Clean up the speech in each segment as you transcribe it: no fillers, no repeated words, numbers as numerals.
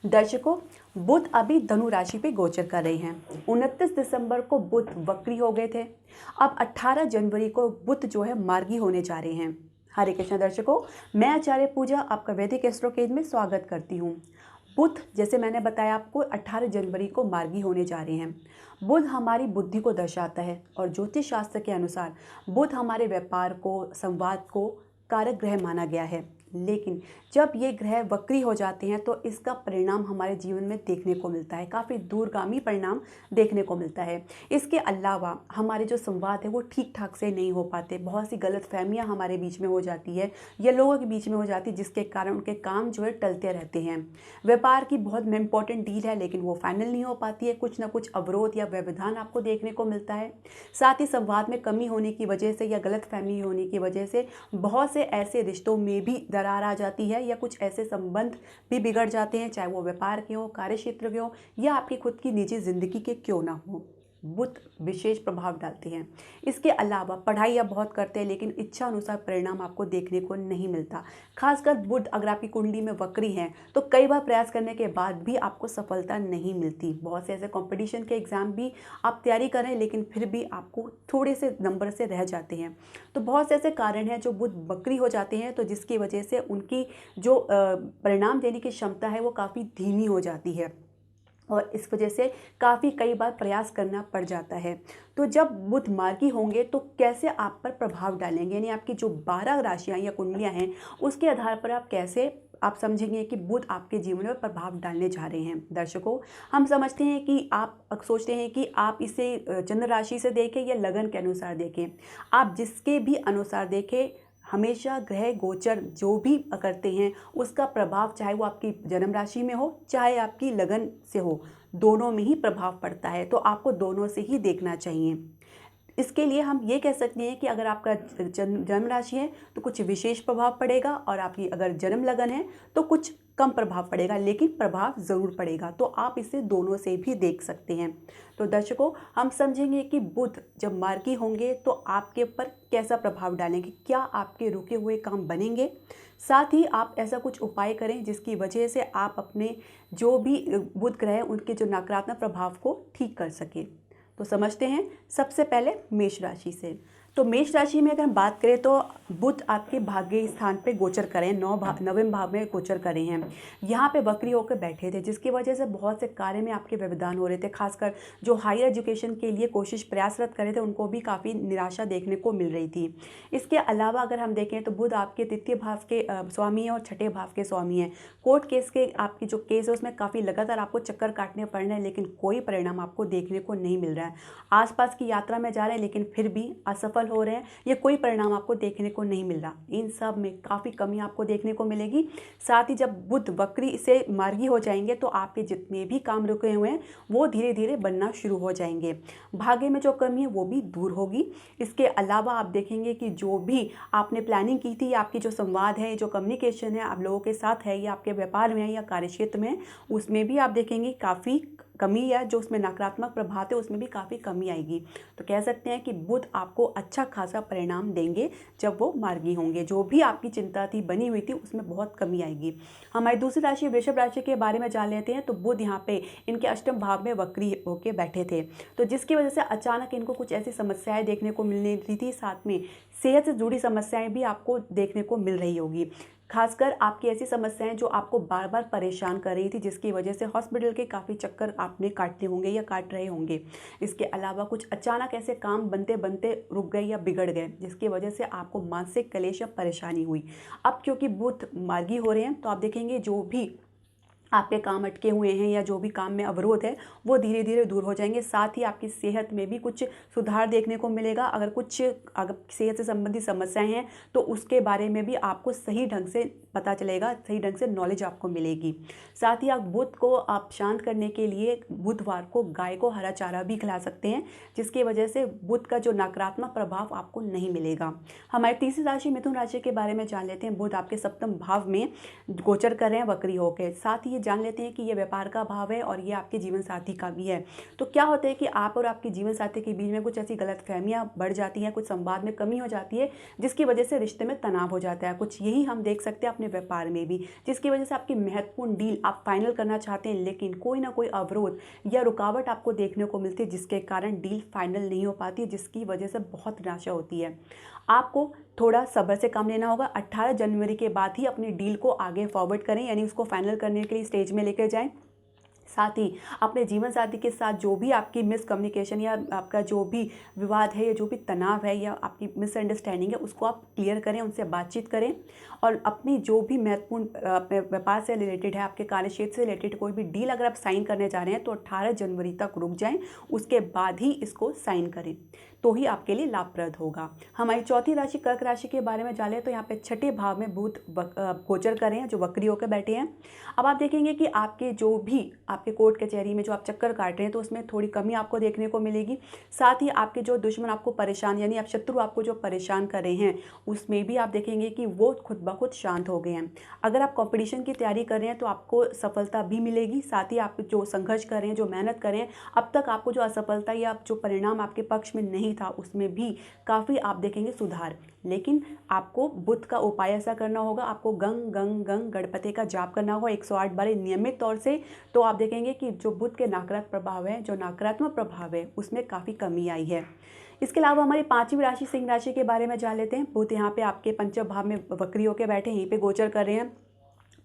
दर्शकों, बुध अभी धनु राशि पे गोचर कर रहे हैं। 29 दिसंबर को बुध वक्री हो गए थे। अब 18 जनवरी को बुध जो है मार्गी होने जा रहे हैं। हरे कृष्ण दर्शकों, मैं आचार्य पूजा आपका वैदिक एस्ट्रोकेज में स्वागत करती हूँ। बुध, जैसे मैंने बताया आपको, 18 जनवरी को मार्गी होने जा रहे हैं। बुध हमारी बुद्धि को दर्शाता है और ज्योतिष शास्त्र के अनुसार बुध हमारे व्यापार को, संवाद को कारक ग्रह माना गया है। लेकिन जब ये ग्रह वक्री हो जाते हैं तो इसका परिणाम हमारे जीवन में देखने को मिलता है, काफ़ी दूरगामी परिणाम देखने को मिलता है। इसके अलावा हमारे जो संवाद है वो ठीक ठाक से नहीं हो पाते, बहुत सी गलतफहमियां हमारे बीच में हो जाती है या लोगों के बीच में हो जाती है, जिसके कारण उनके काम जो है टलते रहते हैं। व्यापार की बहुत इंपॉर्टेंट डील है लेकिन वो फाइनल नहीं हो पाती है, कुछ ना कुछ अवरोध या व्यवधान आपको देखने को मिलता है। साथ ही संवाद में कमी होने की वजह से या गलतफहमी होने की वजह से बहुत से ऐसे रिश्तों में भी दरार आ जाती है या कुछ ऐसे संबंध भी बिगड़ जाते हैं, चाहे वो व्यापार के हो, कार्य क्षेत्र के हो या आपकी खुद की निजी जिंदगी के क्यों ना हो। बुध विशेष प्रभाव डालते हैं। इसके अलावा पढ़ाई आप बहुत करते हैं लेकिन इच्छा अनुसार परिणाम आपको देखने को नहीं मिलता। खासकर बुध अगर आपकी कुंडली में वक्री हैं तो कई बार प्रयास करने के बाद भी आपको सफलता नहीं मिलती। बहुत से ऐसे कंपटीशन के एग्जाम भी आप तैयारी करें लेकिन फिर भी आपको थोड़े से नंबर से रह जाते हैं। तो बहुत से ऐसे कारण हैं जो बुध वक्री हो जाते हैं, तो जिसकी वजह से उनकी जो परिणाम देने की क्षमता है वो काफ़ी धीमी हो जाती है और इस वजह से काफ़ी कई बार प्रयास करना पड़ जाता है। तो जब बुध मार्गी होंगे तो कैसे आप पर प्रभाव डालेंगे, यानी आपकी जो 12 राशियां या कुंडलियां हैं उसके आधार पर आप समझेंगे कि बुध आपके जीवन में प्रभाव डालने जा रहे हैं। दर्शकों, हम समझते हैं कि आप सोचते हैं कि आप इसे चंद्र राशि से देखें या लगन के अनुसार देखें। आप जिसके भी अनुसार देखें, हमेशा ग्रह गोचर जो भी करते हैं उसका प्रभाव, चाहे वो आपकी जन्म राशि में हो चाहे आपकी लगन से हो, दोनों में ही प्रभाव पड़ता है। तो आपको दोनों से ही देखना चाहिए। इसके लिए हम ये कह सकते हैं कि अगर आपका जन्म राशि है तो कुछ विशेष प्रभाव पड़ेगा और आपकी अगर जन्म लगन है तो कुछ कम प्रभाव पड़ेगा, लेकिन प्रभाव ज़रूर पड़ेगा। तो आप इसे दोनों से भी देख सकते हैं। तो दर्शकों, हम समझेंगे कि बुध जब मार्गी होंगे तो आपके ऊपर कैसा प्रभाव डालेंगे, क्या आपके रुके हुए काम बनेंगे। साथ ही आप ऐसा कुछ उपाय करें जिसकी वजह से आप अपने जो भी बुध ग्रह उनके जो नकारात्मक प्रभाव को ठीक कर सकें। तो समझते हैं सबसे पहले मेष राशि से। तो मेष राशि में अगर हम बात करें तो बुध आपके भाग्य स्थान पे गोचर करें, नवम भाव में गोचर करे हैं। यहाँ पे वक्री होकर बैठे थे, जिसकी वजह से बहुत से कार्य में आपके व्यवधान हो रहे थे। खासकर जो हायर एजुकेशन के लिए प्रयासरत करे थे उनको भी काफ़ी निराशा देखने को मिल रही थी। इसके अलावा अगर हम देखें तो बुध आपके तृतीय भाव के स्वामी हैं और छठे भाव के स्वामी हैं। कोर्ट केस के आपकी जो केस है उसमें काफ़ी लगातार आपको चक्कर काटने पड़ रहे हैं लेकिन कोई परिणाम आपको देखने को नहीं मिल रहा है। आसपास की यात्रा में जा रहे हैं लेकिन फिर भी असफल हो रहे हैं या कोई परिणाम आपको देखने को नहीं मिल रहा। इन सब में काफ़ी कमी आपको देखने को मिलेगी। साथ ही जब बुध वक्री से मार्गी हो जाएंगे तो आपके जितने भी काम रुके हुए हैं वो धीरे धीरे बनना शुरू हो जाएंगे। भाग्य में जो कमी है वो भी दूर होगी। इसके अलावा आप देखेंगे कि जो भी आपने प्लानिंग की थी, आपकी जो संवाद है, जो कम्युनिकेशन है आप लोगों के साथ है या आपके व्यापार में है या कार्यक्षेत्र में, उसमें भी आप देखेंगे काफ़ी कमी या जो उसमें नकारात्मक प्रभाव है उसमें भी काफ़ी कमी आएगी। तो कह सकते हैं कि बुध आपको अच्छा खासा परिणाम देंगे जब वो मार्गी होंगे। जो भी आपकी चिंता थी, बनी हुई थी, उसमें बहुत कमी आएगी। हमारी दूसरी राशि वृषभ राशि के बारे में जान लेते हैं। तो बुध यहाँ पे इनके अष्टम भाव में वक्री होके बैठे थे, तो जिसकी वजह से अचानक इनको कुछ ऐसी समस्याएं देखने को मिलने रही थी। साथ में सेहत से जुड़ी समस्याएं भी आपको देखने को मिल रही होगी। खासकर आपकी ऐसी समस्याएं जो आपको बार बार परेशान कर रही थी, जिसकी वजह से हॉस्पिटल के काफ़ी चक्कर आपने काटते होंगे या काट रहे होंगे। इसके अलावा कुछ अचानक ऐसे काम बनते बनते रुक गए या बिगड़ गए, जिसकी वजह से आपको मानसिक क्लेश या परेशानी हुई। अब क्योंकि बुध मार्गी हो रहे हैं तो आप देखेंगे जो भी आपके काम अटके हुए हैं या जो भी काम में अवरोध है वो धीरे धीरे दूर हो जाएंगे। साथ ही आपकी सेहत में भी कुछ सुधार देखने को मिलेगा। अगर सेहत से संबंधित समस्याएं हैं तो उसके बारे में भी आपको सही ढंग से पता चलेगा, सही ढंग से नॉलेज आपको मिलेगी। साथ ही आप बुध को आप शांत करने के लिए बुधवार को गाय को हरा चारा भी खिला सकते हैं, जिसकी वजह से बुध का जो नकारात्मक प्रभाव आपको नहीं मिलेगा। हमारी तीसरी राशि मिथुन राशि के बारे में जान लेते हैं। बुध आपके सप्तम भाव में गोचर कर रहे हैं वक्री होकर। साथ ही ये जान लेते हैं कि ये व्यापार का भाव है और ये आपके जीवन साथी का भी है। तो क्या होता है कि आप और आपके जीवन साथी के बीच में कुछ ऐसी गलतफहमियां बढ़ जाती हैं, कुछ संवाद में कमी हो जाती है, जिसकी वजह से रिश्ते में तनाव हो जाता है। कुछ यही हम देख सकते हैं अपने व्यापार में भी, जिसकी वजह से आपकी महत्वपूर्ण डील आप फाइनल करना चाहते हैं, लेकिन कोई ना कोई अवरोध या रुकावट आपको देखने को मिलती है, जिसके कारण डील फाइनल नहीं हो पाती है, जिसकी वजह से बहुत निराशा होती है। आपको थोड़ा सब्र से काम लेना होगा। 18 जनवरी के बाद ही अपनी डील को आगे फॉरवर्ड करें, यानी उसको फाइनल करने के लिए स्टेज में लेकर जाएं। साथ ही अपने जीवन साथी के साथ जो भी आपकी मिसकम्युनिकेशन या आपका जो भी विवाद है या जो भी तनाव है या आपकी मिसअंडरस्टैंडिंग है, उसको आप क्लियर करें, उनसे बातचीत करें और अपनी जो भी महत्वपूर्ण अपने व्यापार से रिलेटेड है, आपके कार्य क्षेत्र से रिलेटेड कोई भी डील अगर आप साइन करने जा रहे हैं तो 18 जनवरी तक रुक जाएं, उसके बाद ही इसको साइन करें, तो ही आपके लिए लाभप्रद होगा। हमारी चौथी राशि कर्क राशि के बारे में जाने तो यहाँ पे छठे भाव में बुध गोचर कर रहे हैं, जो वक्री होकर बैठे हैं। अब आप देखेंगे कि आपके जो भी आपके कोर्ट कचहरी में जो आप चक्कर काट रहे हैं तो उसमें थोड़ी कमी आपको देखने को मिलेगी। साथ ही आपके जो दुश्मन आपको परेशान, यानी आप शत्रु आपको जो परेशान कर रहे हैं, उसमें भी आप देखेंगे कि वो खुद ब खुद शांत हो गए हैं। अगर आप कंपटीशन की तैयारी कर रहे हैं तो आपको सफलता भी मिलेगी। साथ ही आप जो संघर्ष कर रहे हैं, जो मेहनत कर रहे हैं, अब तक आपको जो असफलता या जो परिणाम आपके पक्ष में नहीं था, उसमें भी काफ़ी आप देखेंगे सुधार। लेकिन आपको बुध का उपाय ऐसा करना होगा, आपको गंग गंग गंग गणपति का जाप करना होगा 108 बार नियमित तौर से। तो आप देखेंगे कि जो बुध के नकारात्मक प्रभाव है, जो नकारात्मक प्रभाव है, उसमें काफ़ी कमी आई है। इसके अलावा हमारी पांचवी राशि सिंह राशि के बारे में जान लेते हैं। बुध यहाँ पे आपके पंचम भाव में वक्री होकर बैठे, यहीं पे गोचर कर रहे हैं।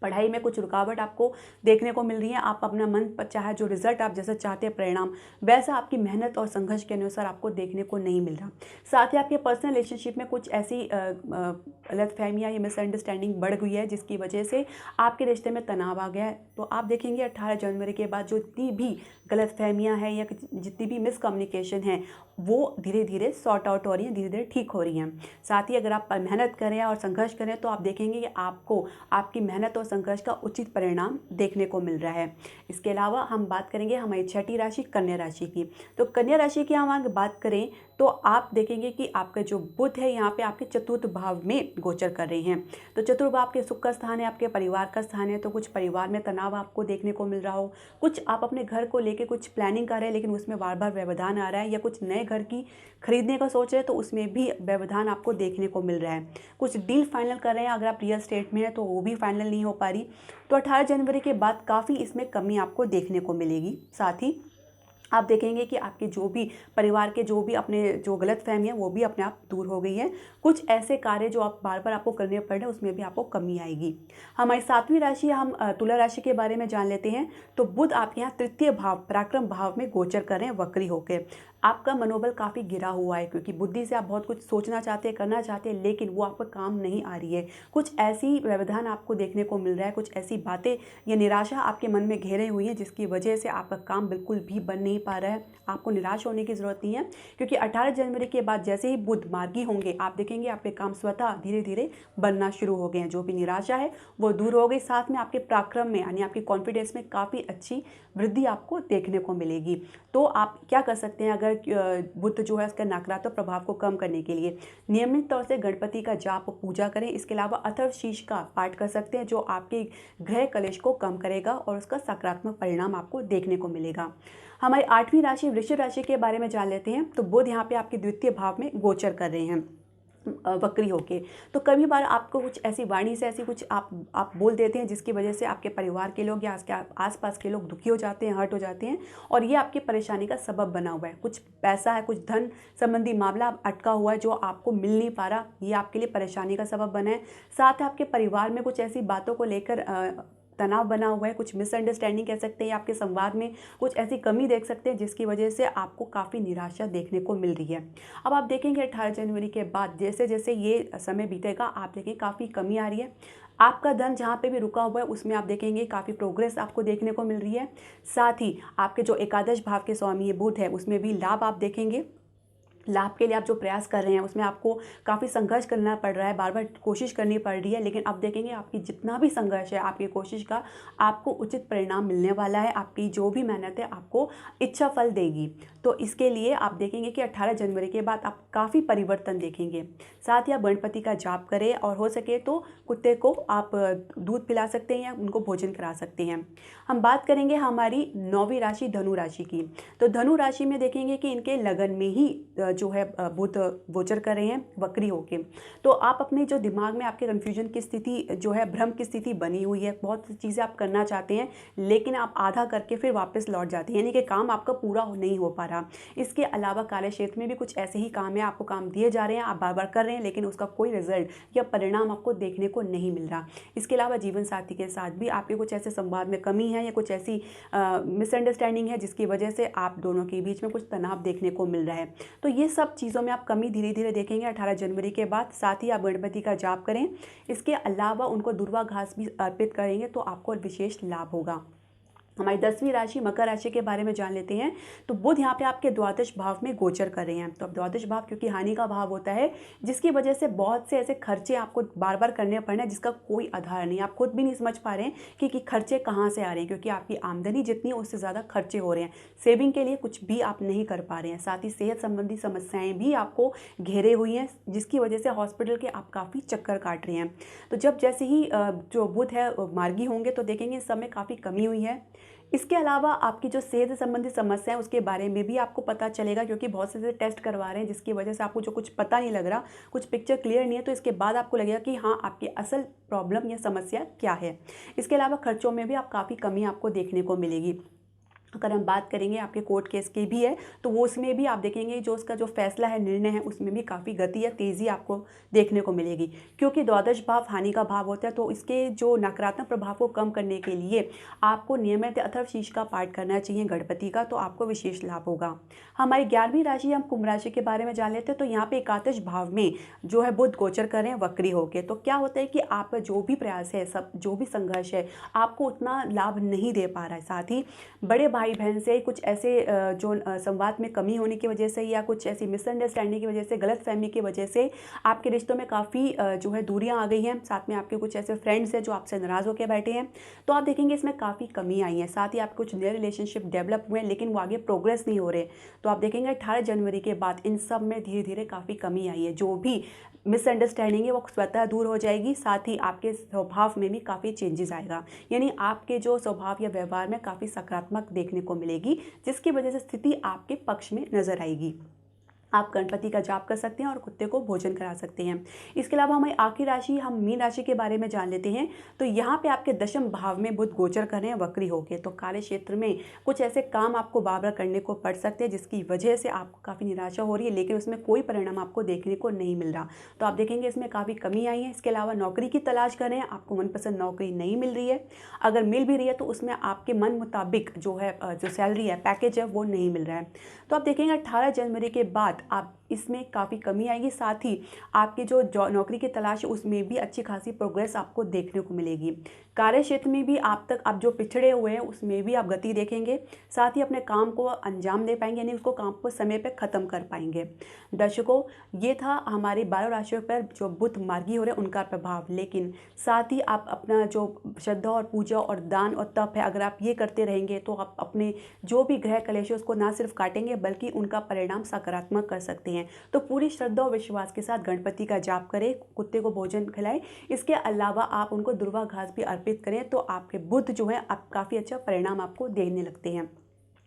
पढ़ाई में कुछ रुकावट आपको देखने को मिल रही है। आप अपना मन चाहे जो रिजल्ट आप जैसा चाहते हैं परिणाम, वैसा आपकी मेहनत और संघर्ष के अनुसार आपको देखने को नहीं मिल रहा। साथ ही आपके पर्सनल रिलेशनशिप में कुछ ऐसी गलतफहमियाँ या मिसअंडरस्टैंडिंग बढ़ गई है, जिसकी वजह से आपके रिश्ते में तनाव आ गया है। तो आप देखेंगे 18 जनवरी के बाद जो जितनी भी गलतफहमियाँ हैं या जितनी भी मिसकम्युनिकेशन है, वो धीरे धीरे सॉर्ट आउट हो रही हैं, धीरे धीरे ठीक हो रही हैं। साथ ही अगर आप मेहनत करें और संघर्ष करें तो आप देखेंगे कि आपको आपकी मेहनत और संघर्ष का उचित परिणाम देखने को मिल रहा है। इसके अलावा हम बात करेंगे हमारी छठी राशि कन्या राशि की। तो कन्या राशि की हम अगर बात करें तो आप देखेंगे कि आपका जो बुध है यहाँ पे आपके चतुर्थ भाव में गोचर कर रहे हैं। तो चतुर्थ भाव के सुख का स्थान है, आपके परिवार का स्थान है। तो कुछ परिवार में तनाव आपको देखने को मिल रहा हो, कुछ आप अपने घर को लेके कुछ प्लानिंग कर रहे हैं लेकिन उसमें बार बार व्यवधान आ रहा है, या कुछ नए घर की खरीदने का सोच रहे हैं तो उसमें भी व्यवधान आपको देखने को मिल रहा है। कुछ डील फाइनल कर रहे हैं, अगर आप रियल स्टेट में हैं तो वो भी फाइनल नहीं हो पा रही। तो 18 जनवरी के बाद काफ़ी इसमें कमी आपको देखने को मिलेगी। साथ ही आप देखेंगे कि आपके जो भी परिवार के जो भी अपने जो गलतफहमी है वो भी अपने आप दूर हो गई है। कुछ ऐसे कार्य जो आप बार बार आपको करने पड़ रहे हैं उसमें भी आपको कमी आएगी। हमारी सातवीं राशि हम तुला राशि के बारे में जान लेते हैं। तो बुध आपके यहाँ तृतीय भाव पराक्रम भाव में गोचर कर रहे हैं वक्री होकर। आपका मनोबल काफ़ी गिरा हुआ है, क्योंकि बुद्धि से आप बहुत कुछ सोचना चाहते हैं, करना चाहते हैं, लेकिन वो आपका काम नहीं आ रही है। कुछ ऐसी व्यवधान आपको देखने को मिल रहा है, कुछ ऐसी बातें या निराशा आपके मन में घेरे हुई है, जिसकी वजह से आपका काम बिल्कुल भी बन नहीं पा रहा है। आपको निराश होने की ज़रूरत नहीं है, क्योंकि 18 जनवरी के बाद जैसे ही बुध मार्गी होंगे, आप देखेंगे आपके काम स्वतः धीरे धीरे बनना शुरू हो गए हैं। जो भी निराशा है वो दूर हो गई। साथ में आपके पराक्रम में यानी आपकी कॉन्फिडेंस में काफ़ी अच्छी वृद्धि आपको देखने को मिलेगी। तो आप क्या कर सकते हैं, अगर बुध जो है उसका नकारात्मक प्रभाव को कम करने के लिए नियमित तौर से गणपति का जाप पूजा करें। इसके अलावा अथर्वशीष का पाठ कर सकते हैं, जो आपके ग्रह कलेश को कम करेगा और उसका सकारात्मक परिणाम आपको देखने को मिलेगा। हमारी आठवीं राशि वृश्चिक राशि के बारे में जान लेते हैं। तो बुध यहाँ पे आपके द्वितीय भाव में गोचर कर रहे हैं वक्री होके। तो कभी बार आपको कुछ ऐसी वाणी से ऐसी कुछ आप बोल देते हैं, जिसकी वजह से आपके परिवार के लोग या आसपास के लोग दुखी हो जाते हैं, हर्ट हो जाते हैं, और ये आपकी परेशानी का सबब बना हुआ है। कुछ पैसा है, कुछ धन संबंधी मामला अटका हुआ है जो आपको मिल नहीं पा रहा, ये आपके लिए परेशानी का सबब बना है। साथ ही आपके परिवार में कुछ ऐसी बातों को लेकर तनाव बना हुआ है, कुछ मिसअंडरस्टैंडिंग कह सकते हैं, आपके संवाद में कुछ ऐसी कमी देख सकते हैं, जिसकी वजह से आपको काफ़ी निराशा देखने को मिल रही है। अब आप देखेंगे 18 जनवरी के बाद जैसे जैसे ये समय बीतेगा, आप देखेंगे काफ़ी कमी आ रही है। आपका धन जहाँ पे भी रुका हुआ है उसमें आप देखेंगे काफ़ी प्रोग्रेस आपको देखने को मिल रही है। साथ ही आपके जो एकादश भाव के स्वामी बुध है उसमें भी लाभ आप देखेंगे। लाभ के लिए आप जो प्रयास कर रहे हैं उसमें आपको काफ़ी संघर्ष करना पड़ रहा है, बार बार कोशिश करनी पड़ रही है, लेकिन अब देखेंगे आपकी जितना भी संघर्ष है आपकी कोशिश का आपको उचित परिणाम मिलने वाला है। आपकी जो भी मेहनत है आपको इच्छा फल देगी। तो इसके लिए आप देखेंगे कि 18 जनवरी के बाद आप काफ़ी परिवर्तन देखेंगे। साथ ही आप गणपति का जाप करें और हो सके तो कुत्ते को आप दूध पिला सकते हैं या उनको भोजन करा सकते हैं। हम बात करेंगे हमारी 9वीं राशि धनु राशि की। तो धनु राशि में देखेंगे कि इनके लगन में ही जो है बुध गोचर कर रहे हैं वक्री होके। तो आप अपने जो दिमाग में आपके कन्फ्यूजन की स्थिति जो है, भ्रम की स्थिति बनी हुई है, बहुत सी चीज़ें आप करना चाहते हैं लेकिन आप आधा करके फिर वापस लौट जाते हैं, यानी कि काम आपका पूरा नहीं हो पा रहा। इसके अलावा कार्य क्षेत्र में भी कुछ ऐसे ही काम है, आपको काम दिए जा रहे हैं, आप बार बार कर रहे हैं लेकिन उसका कोई रिजल्ट या परिणाम आपको देखने को नहीं मिल रहा। इसके अलावा जीवन साथी के साथ भी आपके कुछ ऐसे संवाद में कमी है या कुछ ऐसी मिसअंडरस्टैंडिंग है जिसकी वजह से आप दोनों के बीच में कुछ तनाव देखने को मिल रहा है। तो ये सब चीज़ों में आप कमी धीरे धीरे देखेंगे 18 जनवरी के बाद। साथ ही आप गणपति का जाप करें, इसके अलावा उनको दुर्वा घास भी अर्पित करेंगे तो आपको विशेष लाभ होगा। हमारी 10वीं राशि मकर राशि के बारे में जान लेते हैं। तो बुध यहाँ पे आपके द्वादश भाव में गोचर कर रहे हैं। तो अब द्वादश भाव क्योंकि हानि का भाव होता है जिसकी वजह से बहुत से ऐसे खर्चे आपको बार बार करने पड़ रहे हैं जिसका कोई आधार नहीं, आप खुद भी नहीं समझ पा रहे हैं कि खर्चे कहाँ से आ रहे हैं, क्योंकि आपकी आमदनी जितनी है उससे ज़्यादा खर्चे हो रहे हैं। सेविंग के लिए कुछ भी आप नहीं कर पा रहे हैं। साथ ही सेहत संबंधी समस्याएं भी आपको घेरे हुई हैं जिसकी वजह से हॉस्पिटल के आप काफ़ी चक्कर काट रहे हैं। तो जब जैसे ही जो बुध है मार्गी होंगे तो देखेंगे इस समय काफ़ी कमी हुई है। इसके अलावा आपकी जो सेहत संबंधी समस्या है उसके बारे में भी आपको पता चलेगा, क्योंकि बहुत से टेस्ट करवा रहे हैं जिसकी वजह से आपको जो कुछ पता नहीं लग रहा, कुछ पिक्चर क्लियर नहीं है, तो इसके बाद आपको लगेगा कि हाँ आपकी असल प्रॉब्लम या समस्या क्या है। इसके अलावा खर्चों में भी आप काफ़ी कमी आपको देखने को मिलेगी। अगर हम बात करेंगे आपके कोर्ट केस की भी है तो वो उसमें भी आप देखेंगे जो उसका जो फैसला है, निर्णय है, उसमें भी काफ़ी गति या तेज़ी आपको देखने को मिलेगी। क्योंकि द्वादश भाव हानि का भाव होता है तो इसके जो नकारात्मक प्रभाव को कम करने के लिए आपको नियमित अथर्वशीर्ष का पाठ करना चाहिए गणपति का, तो आपको विशेष लाभ होगा। हमारी 11वीं राशि हम कुंभ राशि के बारे में जान लेते हैं। तो यहाँ पे एकादश भाव में जो है बुध गोचर कर रहे हैं वक्री होके। तो क्या होता है कि आपका जो भी प्रयास है, सब जो भी संघर्ष है, आपको उतना लाभ नहीं दे पा रहा है। साथ ही बड़े भाई बहन से कुछ ऐसे जो संवाद में कमी होने की वजह से या कुछ ऐसी मिसअंडरस्टैंडिंग की वजह से, गलतफहमी की वजह से आपके रिश्तों में काफ़ी जो है दूरियां आ गई हैं। साथ में आपके कुछ ऐसे फ्रेंड्स हैं जो आपसे नाराज़ होकर बैठे हैं, तो आप देखेंगे इसमें काफ़ी कमी आई है। साथ ही आपके कुछ नए रिलेशनशिप डेवलप हुए हैं लेकिन वो आगे प्रोग्रेस नहीं हो रहे, तो आप देखेंगे 18 जनवरी के बाद इन सब में धीरे धीरे काफ़ी कमी आई है। जो भी मिसअंडरस्टैंडिंग है वो स्वतः दूर हो जाएगी। साथ ही आपके स्वभाव में भी काफ़ी चेंजेस आएगा, यानी आपके जो स्वभाव या व्यवहार में काफ़ी सकारात्मक देखने को मिलेगी जिसकी वजह से स्थिति आपके पक्ष में नजर आएगी। आप गणपति का जाप कर सकते हैं और कुत्ते को भोजन करा सकते हैं। इसके अलावा हमारी आखिरी राशि हम मीन राशि के बारे में जान लेते हैं। तो यहाँ पे आपके दशम भाव में बुध गोचर कर रहे हैं वक्री होके। तो कार्य क्षेत्र में कुछ ऐसे काम आपको बार बार करने को पड़ सकते हैं जिसकी वजह से आपको काफ़ी निराशा हो रही है, लेकिन उसमें कोई परिणाम आपको देखने को नहीं मिल रहा। तो आप देखेंगे इसमें काफ़ी कमी आई है। इसके अलावा नौकरी की तलाश कर रहे हैं, आपको मनपसंद नौकरी नहीं मिल रही है। अगर मिल भी रही है तो उसमें आपके मन मुताबिक जो है जो सैलरी है, पैकेज है, वो नहीं मिल रहा है। तो आप देखेंगे 18 जनवरी के बाद आप इसमें काफ़ी कमी आएगी। साथ ही आपकी जो नौकरी की तलाश है उसमें भी अच्छी खासी प्रोग्रेस आपको देखने को मिलेगी। कार्य क्षेत्र में भी आप जो पिछड़े हुए हैं उसमें भी आप गति देखेंगे। साथ ही अपने काम को अंजाम दे पाएंगे, यानी उसको काम को समय पर ख़त्म कर पाएंगे। दर्शकों, ये था हमारी 12 राशियों पर जो बुध मार्गी हो रहे हैं उनका प्रभाव। लेकिन साथ ही आप अपना जो श्रद्धा और पूजा और दान और तप है, अगर आप ये करते रहेंगे तो आप अपने जो भी ग्रह कलेश है उसको ना सिर्फ काटेंगे बल्कि उनका परिणाम सकारात्मक कर सकते हैं। तो पूरी श्रद्धा और विश्वास के साथ गणपति का जाप करें, कुत्ते को भोजन खिलाएं। इसके अलावा आप उनको दुर्वा घास भी अर्पित करें तो आपके बुध जो है आप काफ़ी अच्छा परिणाम आपको देने लगते हैं।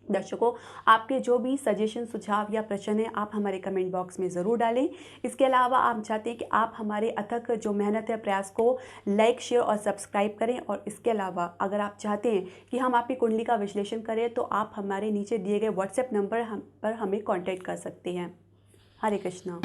दर्शकों, आपके जो भी सजेशन, सुझाव या प्रश्न है आप हमारे कमेंट बॉक्स में ज़रूर डालें। इसके अलावा आप चाहते हैं कि आप हमारे अथक जो मेहनत है, प्रयास को लाइक, शेयर और सब्सक्राइब करें। और इसके अलावा अगर आप चाहते हैं कि हम आपकी कुंडली का विश्लेषण करें तो आप हमारे नीचे दिए गए व्हाट्सएप नंबर पर हमें कॉन्टैक्ट कर सकते हैं। हरे कृष्णा।